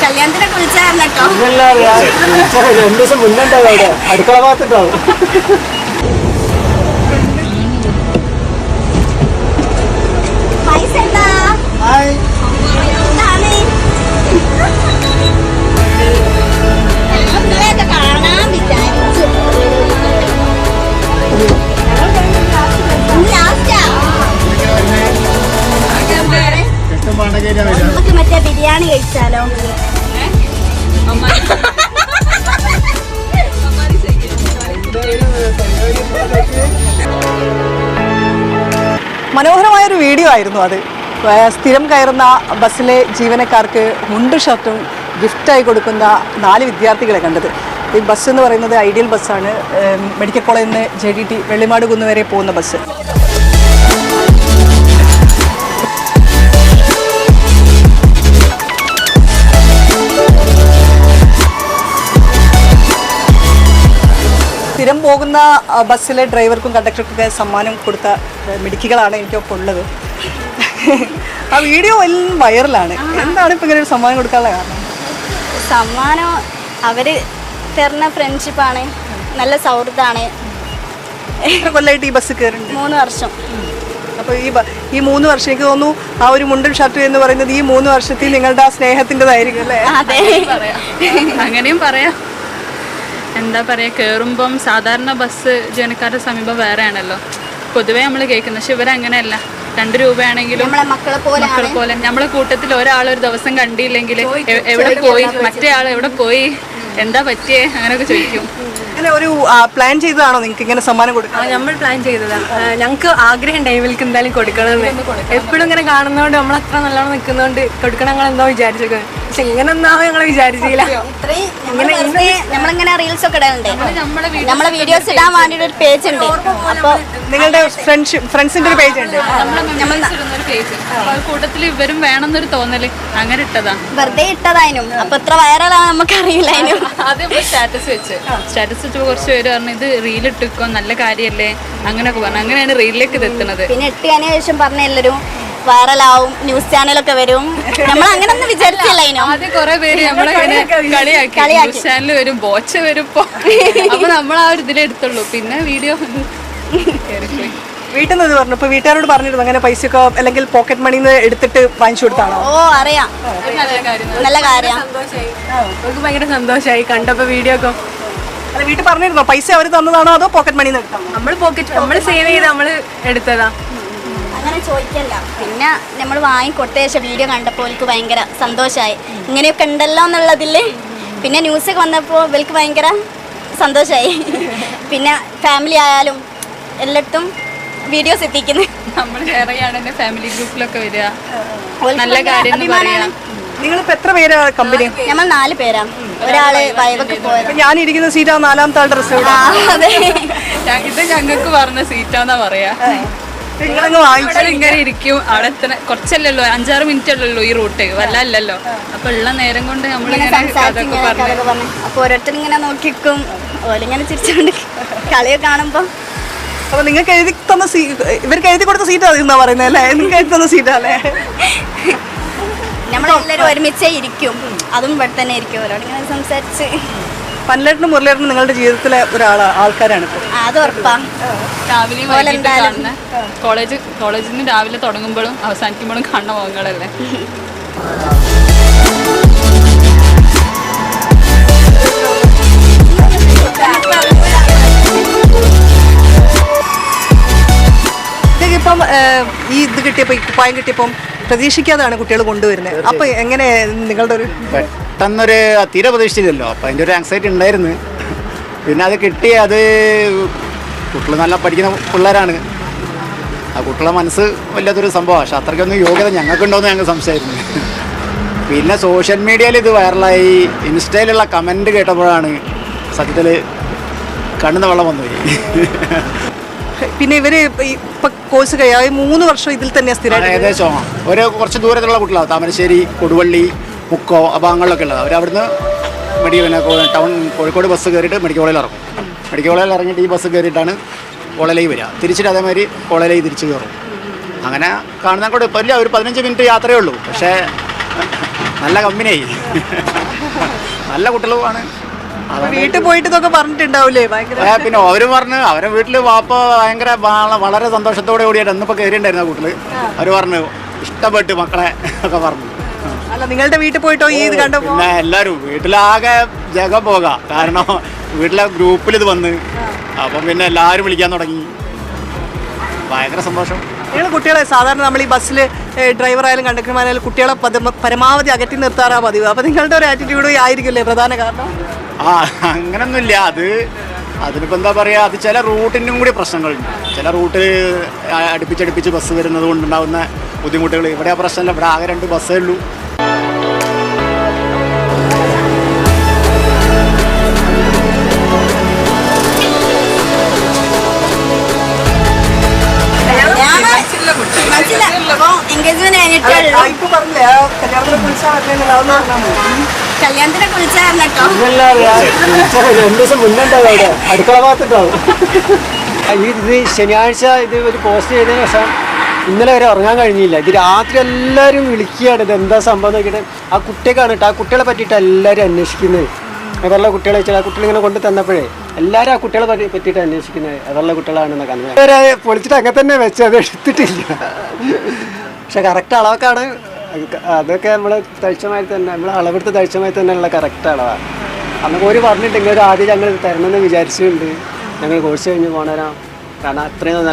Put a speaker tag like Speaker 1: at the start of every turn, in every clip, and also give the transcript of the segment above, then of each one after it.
Speaker 1: കല്യാണത്തിനൊക്കെ വിളിച്ചായിരുന്നു കേട്ടോ.
Speaker 2: 2 ദിവസം മുന്നുണ്ടാവും അവിടെ അടുക്കള ഭാഗത്തുണ്ടാവും.
Speaker 1: പൈസ എന്താ കാണാൻ വിചാരിച്ചു. നമുക്ക് മറ്റേ ബിരിയാണി കഴിച്ചാലോ?
Speaker 3: മനോഹരമായൊരു വീഡിയോ ആയിരുന്നു അത്. സ്ഥിരം കയറുന്ന ബസ്സിലെ ജീവനക്കാർക്ക് മുണ്ടും ഷർട്ടും ഗിഫ്റ്റായി കൊടുക്കുന്ന 4 വിദ്യാർത്ഥികളെ കണ്ടത്. ഈ ബസ് എന്ന് പറയുന്നത് ഐഡിയൽ ബസ്സാണ്. മെഡിക്കൽ കോളേജിൽ നിന്ന് JDT വെള്ളിമാട് കുന്ന് വരെ പോകുന്ന ബസ്. സ്ഥിരം പോകുന്ന ബസ്സിലെ ഡ്രൈവർക്കും കണ്ടക്ടർക്കൊക്കെ സമ്മാനം കൊടുത്ത മിടുക്കികളാണ് എനിക്കൊപ്പം ഉള്ളത്. ആ വീഡിയോ എല്ലാം വൈറലാണ്. എന്താണ് ഇപ്പം ഇങ്ങനെ ഒരു സമ്മാനം കൊടുക്കാനുള്ള കാരണം?
Speaker 1: സമ്മാനം അവർ തരുന്ന ഫ്രണ്ട്ഷിപ്പാണ്, നല്ല സൗഹൃദമാണ്.
Speaker 3: എത്ര കൊല്ലമായിട്ട് ഈ ബസ് കയറുന്നുണ്ട്?
Speaker 1: 3 വർഷം.
Speaker 3: അപ്പോൾ ഈ 3 വർഷം എനിക്ക് തോന്നുന്നു ആ ഒരു മുണ്ടും ഷർട്ടും എന്ന് പറയുന്നത് ഈ 3 വർഷത്തിൽ നിങ്ങളുടെ ആ സ്നേഹത്തിൻ്റെതായിരിക്കും അല്ലേ?
Speaker 1: അതെ,
Speaker 4: അങ്ങനെയും പറയാം. എന്താ പറയുക, കയറുമ്പം സാധാരണ ബസ് ജീവനക്കാരുടെ സമീപം വേറെ ആണല്ലോ പൊതുവേ നമ്മൾ കേൾക്കുന്നത്. പക്ഷെ ഇവരങ്ങനെയല്ല. 2 രൂപയാണെങ്കിലും മക്കളെ പോലെ നമ്മളെ കൂട്ടത്തിൽ ഒരാൾ ഒരു ദിവസം കണ്ടില്ലെങ്കിൽ എവിടെ പോയി, മറ്റേ ആൾ എവിടെ പോയി, എന്താ പറ്റിയേ, അങ്ങനെയൊക്കെ ചോദിക്കും.
Speaker 3: ഇങ്ങനെ ഒരു പ്ലാൻ ചെയ്തതാണോ നിങ്ങൾക്ക് ഇങ്ങനെ സമ്മാനം കൊടുക്കണം?
Speaker 5: നമ്മൾ പ്ലാൻ ചെയ്തതാണ്. ഞങ്ങൾക്ക് ആഗ്രഹം ടൈമിലേക്ക് എന്തായാലും കൊടുക്കണമെന്ന്. എപ്പോഴും ഇങ്ങനെ കാണുന്നതുകൊണ്ട് നമ്മൾ അത്ര നല്ലോണം നിൽക്കുന്നതുകൊണ്ട് കൊടുക്കണം ഞങ്ങൾ എന്തോ വിചാരിച്ചൊക്കെ. പക്ഷെ ഇങ്ങനെ ഒന്നാവും ഞങ്ങൾ വിചാരിച്ചില്ല.
Speaker 1: നമ്മളിങ്ങനെ റീൽസ് ഒക്കെ ഇടാറുണ്ട്. നമ്മളെ വീഡിയോസ് ഇടാൻ വേണ്ടിയിട്ട് ഒരു പേജ് ഉണ്ട്. അപ്പോൾ
Speaker 3: നിങ്ങളുടെ ഫ്രണ്ട്സിന്റെ ഒരു പേജ് ഉണ്ട്.
Speaker 4: കൂട്ടത്തിൽ ഇവരും വേണമെന്നൊരു തോന്നല്, അങ്ങനെ ഇട്ടതാ.
Speaker 1: വെറുതെ ഇട്ടതായിരുന്നു. അപ്പൊ ഇത്ര വൈറലാണ് നമുക്കറിയില്ല.
Speaker 4: ആദ്യം സ്റ്റാറ്റസ് വെച്ചപ്പോൾ കുറച്ച് പേര് പറഞ്ഞു ഇത് റീൽ ഇട്ടിക്കോ, നല്ല കാര്യല്ലേ, അങ്ങനെയൊക്കെ പറഞ്ഞു. അങ്ങനെയാണ് റീലിലേക്ക് ഇത് എത്തുന്നത്.
Speaker 1: പിന്നെ ഇട്ടതിന് ശേഷം പറഞ്ഞ എല്ലാവരും വൈറലാവും, ന്യൂസ് ചാനലൊക്കെ വരും. നമ്മൾ അങ്ങനെ ഒന്നും വിചാരിച്ചില്ല.
Speaker 4: ആദ്യം കുറെ പേര് നമ്മളെ കളിയാക്കി, ന്യൂസ് ചാനൽ വരും, ബോച്ച വരും. അപ്പൊ നമ്മൾ ആ ഒരു ഇതിലെടുത്തുള്ളൂ. പിന്നെ വീഡിയോ
Speaker 3: വീട്ടിൽ നിന്ന് പറഞ്ഞു. ഇപ്പൊ വീട്ടുകാരോട് പറഞ്ഞിരുന്നു അങ്ങനെ പൈസയൊക്കെ അല്ലെങ്കിൽ പോക്കറ്റ് മണിന്ന് എടുത്തിട്ട് വാങ്ങിച്ചു കൊടുത്താണോ?
Speaker 1: ഓ അറിയാം, നല്ല കാര്യം.
Speaker 5: നമുക്ക് ഭയങ്കര സന്തോഷമായി കണ്ടപ്പോ വീഡിയോ ഒക്കെ.
Speaker 3: അല്ല, വീട്ടിൽ പറഞ്ഞിരുന്നോ പൈസ അവർ തന്നതാണോ അതോ പോക്കറ്റ് മണിന്ന് എടുത്താണോ?
Speaker 5: നമ്മൾ സേവ് ചെയ്ത് നമ്മൾ എടുത്തതാ.
Speaker 1: അങ്ങനെ ചോദിക്കല്ല. പിന്നെ നമ്മൾ വാങ്ങിക്കൊടുത്ത ശേഷം വീഡിയോ കണ്ടപ്പോൾ എനിക്ക് ഭയങ്കര സന്തോഷമായി. ഇങ്ങനെയൊക്കെ ഉണ്ടല്ലോ എന്നുള്ളതിൽ. പിന്നെ ന്യൂസൊക്കെ വന്നപ്പോൾ ഇവർക്ക് ഭയങ്കര സന്തോഷമായി. പിന്നെ ഫാമിലി ആയാലും എല്ലായിടത്തും വീഡിയോസ് എത്തിക്കുന്നത്
Speaker 4: നമ്മൾ ഷെയർ ചെയ്യാണ്ട് ഫാമിലി ഗ്രൂപ്പിലൊക്കെ വരിക, നല്ല കാര്യം പറയാം.
Speaker 3: നിങ്ങളിപ്പോ എത്ര പേരാ കമ്പനി?
Speaker 1: നമ്മൾ 4 പേരാ. ഒരാള് വയവൊക്കെ പോയത്.
Speaker 3: ഞാനിരിക്കുന്ന സീറ്റാ 4ാമത്തെ ആളുടെ റിസർവ്.
Speaker 1: അതെ,
Speaker 4: ഇത് ഞങ്ങൾക്ക് പറഞ്ഞ സീറ്റാന്നാ പറയാ. ഇങ്ങനെ ഇരിക്കും അവിടെ. എത്ര കുറച്ചല്ലല്ലോ, 5-6 മിനിറ്റ് അല്ലല്ലോ ഈ റൂട്ട്, വല്ല അല്ലല്ലോ. അപ്പൊ ഉള്ള നേരം കൊണ്ട് നമ്മളിങ്ങനെ പറഞ്ഞു.
Speaker 1: അപ്പൊ ഓരോരുത്തർ ഇങ്ങനെ നോക്കിക്കും, ഓലിങ്ങനെ ചിരിച്ചോണ്ട് കളിയൊക്കെ കാണുമ്പോ.
Speaker 3: അപ്പൊ നിങ്ങൾക്ക് എഴുതി തന്ന ഇവർക്ക് എഴുതി കൊടുത്ത സീറ്റാ എന്നാ പറയുന്നത് അല്ലേ? നിങ്ങൾക്ക് എഴുതി തന്ന സീറ്റാ അല്ലേ?
Speaker 1: നമ്മളെല്ലാവരും ഒരുമിച്ചേ ഇരിക്കും. അതും ഇവിടെ തന്നെ ഇരിക്കും. അവരോട് ഇങ്ങനെ സംസാരിച്ച്.
Speaker 3: പനലേട്ടനും മുരളിയേട്ടനും നിങ്ങളുടെ ജീവിതത്തിലെ ആൾക്കാരാണ് ഇപ്പോൾ.
Speaker 1: അത് ഉറപ്പാ.
Speaker 4: രാവിലെയും കോളേജിൽ നിന്ന് രാവിലെ തുടങ്ങുമ്പോഴും അവസാനിക്കുമ്പോഴും കാണുന്ന മുഖങ്ങളല്ലേ. ഇപ്പം
Speaker 3: ഈ ഇത് കിട്ടിയപ്പോൾ ഈ കുപ്പായം കിട്ടിയപ്പം പ്രതീക്ഷിക്കാതാണ് കുട്ടികൾ കൊണ്ടുവരുന്നത്. അപ്പൊ എങ്ങനെ നിങ്ങളുടെ ഒരു
Speaker 2: പെട്ടെന്നൊരു തീരെ പ്രതീക്ഷിച്ചില്ലല്ലോ. അപ്പം അതിൻ്റെ ഒരു ആങ്സൈറ്റി ഉണ്ടായിരുന്നു. പിന്നെ അത് കിട്ടി. അത് കുട്ടികൾ നല്ല പഠിക്കുന്ന പിള്ളേരാണ്. ആ കുട്ടികളെ മനസ്സ് വല്ലാത്തൊരു സംഭവമാണ്. പക്ഷെ അത്രയ്ക്കൊന്നും യോഗ്യത ഞങ്ങൾക്കുണ്ടോയെന്ന് ഞങ്ങൾക്ക് സംശയമായിരുന്നു. പിന്നെ സോഷ്യൽ മീഡിയയിൽ ഇത് വൈറലായി. ഇൻസ്റ്റയിലുള്ള കമൻറ്റ് കേട്ടപ്പോഴാണ് സത്യത്തിൽ കണ്ണുന്ന വെള്ളം വന്നുപോയി.
Speaker 3: പിന്നെ ഇവര് ഇപ്പൊ കോഴ്സ് കഴിയാതെ 3 വർഷം ഇതിൽ തന്നെയാണ് സ്ഥിരമായിട്ട്.
Speaker 2: ഏകദേശം കുറച്ച് ദൂരത്തുള്ള കുട്ടികളാണ്. താമരശ്ശേരി, കൊടുവള്ളി, മുക്കോ ആ ഭാഗങ്ങളിലൊക്കെ ഉള്ളത്. അവരവിടുന്ന് ടൗൺ കോഴിക്കോട് ബസ് കയറിയിട്ട് മെഡിക്കൽ കോളേജിൽ ഇറങ്ങും. മെഡിക്കൽ കോളേജിൽ ഇറങ്ങിയിട്ട് ഈ ബസ് കയറിയിട്ടാണ് കോളേജിലേക്ക് വരിക. തിരിച്ചിട്ട് അതേമാതിരി കോളേജിലേക്ക് തിരിച്ച് കയറും. അങ്ങനെ കാണുന്ന കൂടെ ഇപ്പോൾ ഇല്ല, ഒരു 15 മിനിറ്റ് യാത്രയേ ഉള്ളൂ. പക്ഷേ നല്ല കമ്പനിയായി. നല്ല കുട്ടികളുമാണ്.
Speaker 3: വീട്ടിൽ പോയിട്ട് ഇതൊക്കെ പറഞ്ഞിട്ടുണ്ടാവൂലേ ഭയങ്കര?
Speaker 2: പിന്നെ അവര് പറഞ്ഞു അവരെ വീട്ടിൽ വാപ്പ ഭയങ്കര വളരെ സന്തോഷത്തോടെ കൂടിയായിട്ട് എന്നിപ്പോൾ കയറിയിട്ടുണ്ടായിരുന്നു ആ കൂട്ടില്. അവര് പറഞ്ഞു ഇഷ്ടപ്പെട്ടു മക്കളെ ഒക്കെ പറഞ്ഞു.
Speaker 3: അല്ല നിങ്ങളുടെ വീട്ടിൽ പോയിട്ടോ ഈ ഇത് കണ്ടപ്പോ?
Speaker 2: പിന്നെ എല്ലാവരും വീട്ടിലാകെ ജഗം പോകാം. കാരണം വീട്ടിലെ ഗ്രൂപ്പിൽ ഇത് വന്ന് അപ്പം പിന്നെ എല്ലാവരും വിളിക്കാൻ തുടങ്ങി. ഭയങ്കര സന്തോഷം.
Speaker 3: നിങ്ങൾ കുട്ടികളെ സാധാരണ നമ്മൾ ഈ ബസ്സിൽ ഡ്രൈവറായാലും കണ്ടക്ടർമാരായാലും കുട്ടികളെ പരമാവധി അകറ്റി നിർത്താറാ പതിവ്. അപ്പം നിങ്ങളുടെ ഒരു ആറ്റിറ്റ്യൂഡ് ആയിരിക്കില്ലേ പ്രധാന കാരണം?
Speaker 2: അങ്ങനൊന്നുമില്ല. അതിനിപ്പോൾ എന്താ പറയുക, അത് ചില റൂട്ടിനും കൂടി പ്രശ്നങ്ങളുണ്ട്. ചില റൂട്ട് അടുപ്പിച്ചടുപ്പിച്ച് ബസ് വരുന്നത് കൊണ്ടുണ്ടാകുന്ന ബുദ്ധിമുട്ടുകൾ. ഇവിടെ ആ പ്രശ്നമില്ല. ഇവിടെ ആകെ 2 ബസ്സേ ഉള്ളൂ.
Speaker 1: എൻഗേജ്മെന്റ് കല്യാണത്തിനെ കുളിച്ചായിരുന്നു കേട്ടോ.
Speaker 6: 2 ദിവസം മുന്നുണ്ടാവും അവിടെ അടുക്കള ഭാഗത്തുണ്ടാവും. ഇത് ശനിയാഴ്ച ഇത് ഒരു പോസ്റ്റ് ചെയ്തതിന് ശേഷം ഇന്നലെ വരെ ഉറങ്ങാൻ കഴിഞ്ഞില്ല. ഇത് രാത്രി എല്ലാവരും വിളിക്കുകയാണ് ഇത് എന്താ സംഭവം നോക്കിയിട്ട്. ആ കുട്ടിയൊക്കെയാണ് കേട്ടോ, ആ കുട്ടികളെ പറ്റിയിട്ട് എല്ലാവരും അന്വേഷിക്കുന്നത്. അതുള്ള കുട്ടികളെ വെച്ചാൽ ആ കുട്ടികളിങ്ങനെ കൊണ്ട് തന്നപ്പോഴേ എല്ലാവരും ആ കുട്ടികളെ പറ്റിയിട്ട് അന്വേഷിക്കുന്നത് അതുള്ള കുട്ടികളാണെന്നൊക്കെ. അവരെ പൊളിച്ചിട്ട് അങ്ങനെ തന്നെ വെച്ചത് എടുത്തിട്ടില്ല. പക്ഷെ കറക്റ്റ് അളവൊക്കെയാണ്. അതൊക്കെ നമ്മൾ തഴിച്ചമായി തന്നെ നമ്മൾ അളവെടുത്ത് തഴിച്ചമായി തന്നെയുള്ള കറക്റ്റ് അളവാണ്. അന്നൊക്കെ ഒരു പറഞ്ഞിട്ടുണ്ടെങ്കിൽ ഒരു ആദ്യം ഞങ്ങൾ തരണമെന്ന് വിചാരിച്ചിട്ടുണ്ട്. ഞങ്ങൾ കോഴ്സ് കഴിഞ്ഞ് പോകണേരാ. കാരണം അത്രയും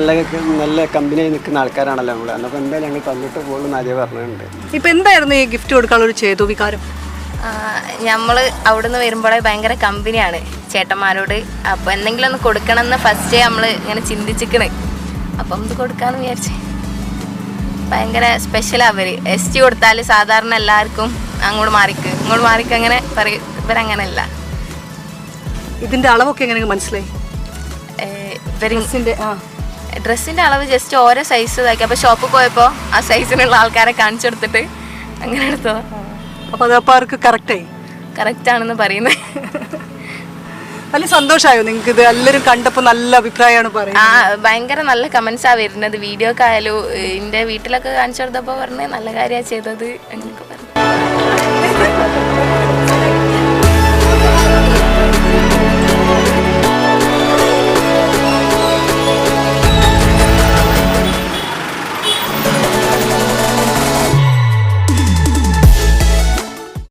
Speaker 6: നല്ല കമ്പനിയായി നിൽക്കുന്ന ആൾക്കാരാണല്ലോ നമ്മൾ. അന്നപ്പോൾ എന്തായാലും ഞങ്ങൾ തന്നിട്ട് പോകുള്ളൂ എന്ന് ആദ്യം പറഞ്ഞിട്ടുണ്ട്.
Speaker 3: ഇപ്പം എന്തായിരുന്നു ഈ ഗിഫ്റ്റ് കൊടുക്കാനുള്ളൊരു ചേതു വികാരം?
Speaker 7: നമ്മൾ അവിടുന്ന് വരുമ്പോഴേ ഭയങ്കര കമ്പനിയാണ് ചേട്ടന്മാരോട്. അപ്പോൾ എന്തെങ്കിലും ഒന്ന് കൊടുക്കണമെന്ന് ഫസ്റ്റേ നമ്മൾ ഇങ്ങനെ ചിന്തിച്ചിക്കണ്. അപ്പം ഇത് കൊടുക്കാമെന്ന് വിചാരിച്ചേ. ഭയങ്കര സ്പെഷ്യലാണ് അവർ. ST കൊടുത്താൽ സാധാരണ എല്ലാവർക്കും അങ്ങോട്ട് മാറിക്ക് അങ്ങനെ പറയും. ഇവരങ്ങനെയല്ല.
Speaker 3: ഇതിൻ്റെ അളവൊക്കെ എങ്ങനെ മനസ്സിലായി?
Speaker 7: ഡ്രസ്സിൻ്റെ അളവ് ജസ്റ്റ് ഓരോ സൈസ് ഇതാക്കി. അപ്പോൾ ഷോപ്പിൽ പോയപ്പോൾ ആ സൈസിനുള്ള ആൾക്കാരെ കാണിച്ചു കൊടുത്തിട്ട് അങ്ങനെ എടുത്തോ.
Speaker 3: അപ്പോൾ അതപ്പോൾ അവർക്ക്
Speaker 7: കറക്റ്റാണെന്ന് പറയുന്നത്.
Speaker 3: നല്ല സന്തോഷമായോ നിങ്ങൾക്ക്? ഇത് എല്ലാവരും കണ്ടപ്പോൾ നല്ല അഭിപ്രായമാണ് പറയുന്നത്.
Speaker 7: ഭയങ്കര നല്ല കമൻസാണ് വരുന്നത്. വീഡിയോക്കായാലും എൻ്റെ വീട്ടിലൊക്കെ കാണിച്ചു കൊടുത്തപ്പോൾ പറഞ്ഞ് നല്ല കാര്യമാണ് ചെയ്തത്.